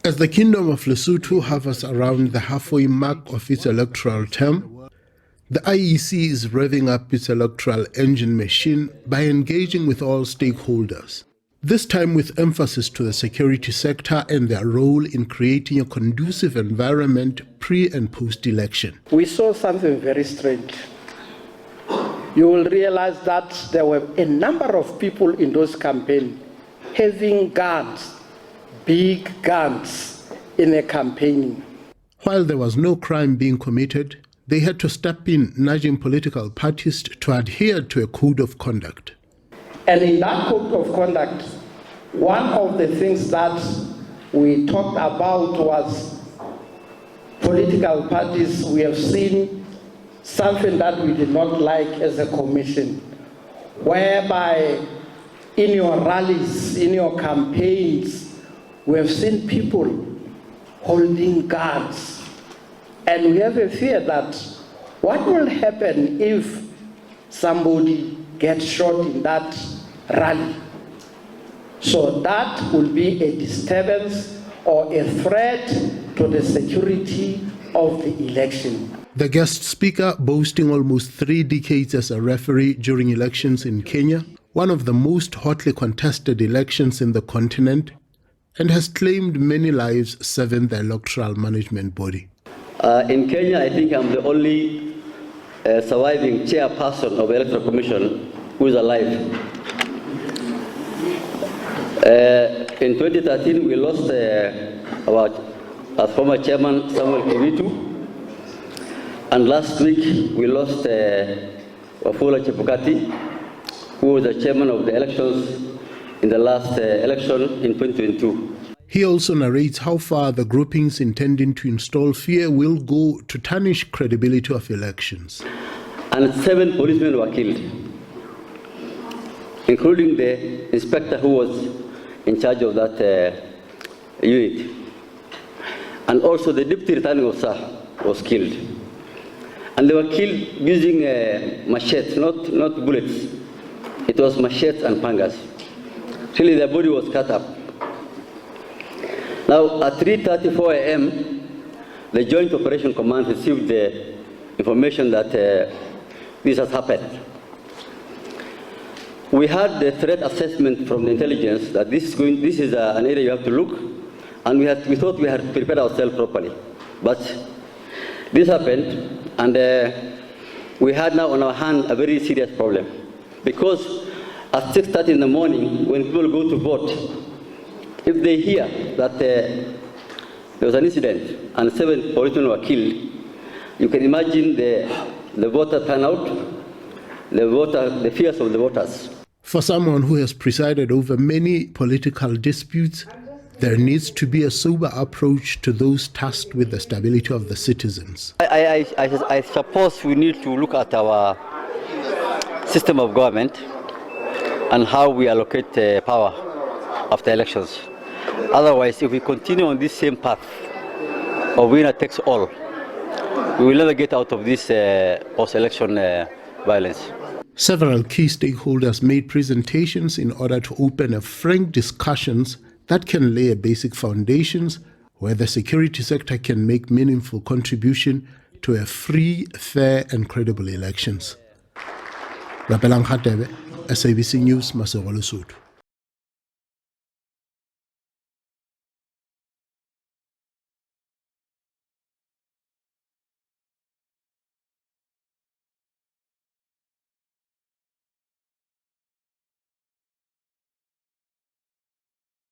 As the Kingdom of Lesotho hovers around the halfway mark of its electoral term, the IEC is revving up its electoral engine machine by engaging with all stakeholders, this time with emphasis to the security sector and their role in creating a conducive environment pre- and post-election. We saw something very strange. You will realize that there were a number of people in those campaigns having guns, big guns, in a campaigning. While there was no crime being committed, they had to step in, nudging political parties to adhere to a code of conduct. And in that code of conduct, one of the things that we talked about was political parties. We have seen something that we did not like as a commission, whereby in your rallies, in your campaigns, we have seen people holding guns. And we have a fear that what will happen if somebody gets shot in that rally? So that will be a disturbance or a threat to the security of the election. The guest speaker, boasting almost 3 decades as a referee during elections in Kenya, one of the most hotly contested elections in the continent, and has claimed many lives serving the Electoral Management Body. In Kenya, I think I'm the only surviving chairperson of the Electoral Commission who is alive. In 2013, we lost our former chairman, Samuel Kivitu. And last week, we lost Wafula Chebukati, who was the chairman of the elections in the last election in 2022. He also narrates how far the groupings intending to install fear will go to tarnish credibility of elections. And 7 policemen were killed, including the inspector who was in charge of that unit. And also the deputy returning officer was killed. And they were killed using machetes, not bullets. It was machetes and pangas. Really, their body was cut up. Now, at 3:34 a.m., the Joint Operation Command received the information that this has happened. We had the threat assessment from the intelligence that this is an area you have to look, and we thought we had prepared ourselves properly. But this happened, and we had now on our hand a very serious problem. Because at 6:30 in the morning, when people go to vote, if they hear that there was an incident and 7 policemen were killed, you can imagine the voter turnout, the fears of the voters. For someone who has presided over many political disputes, there needs to be a sober approach to those tasked with the stability of the citizens. I suppose we need to look at our system of government and how we allocate power after elections. Otherwise, if we continue on this same path of winner takes all, we will never get out of this post-election violence. Several key stakeholders made presentations in order to open a frank discussions that can lay a basic foundations where the security sector can make meaningful contribution to a free, fair and credible elections. Rapelang Khatebe, SABC News, Lesotho.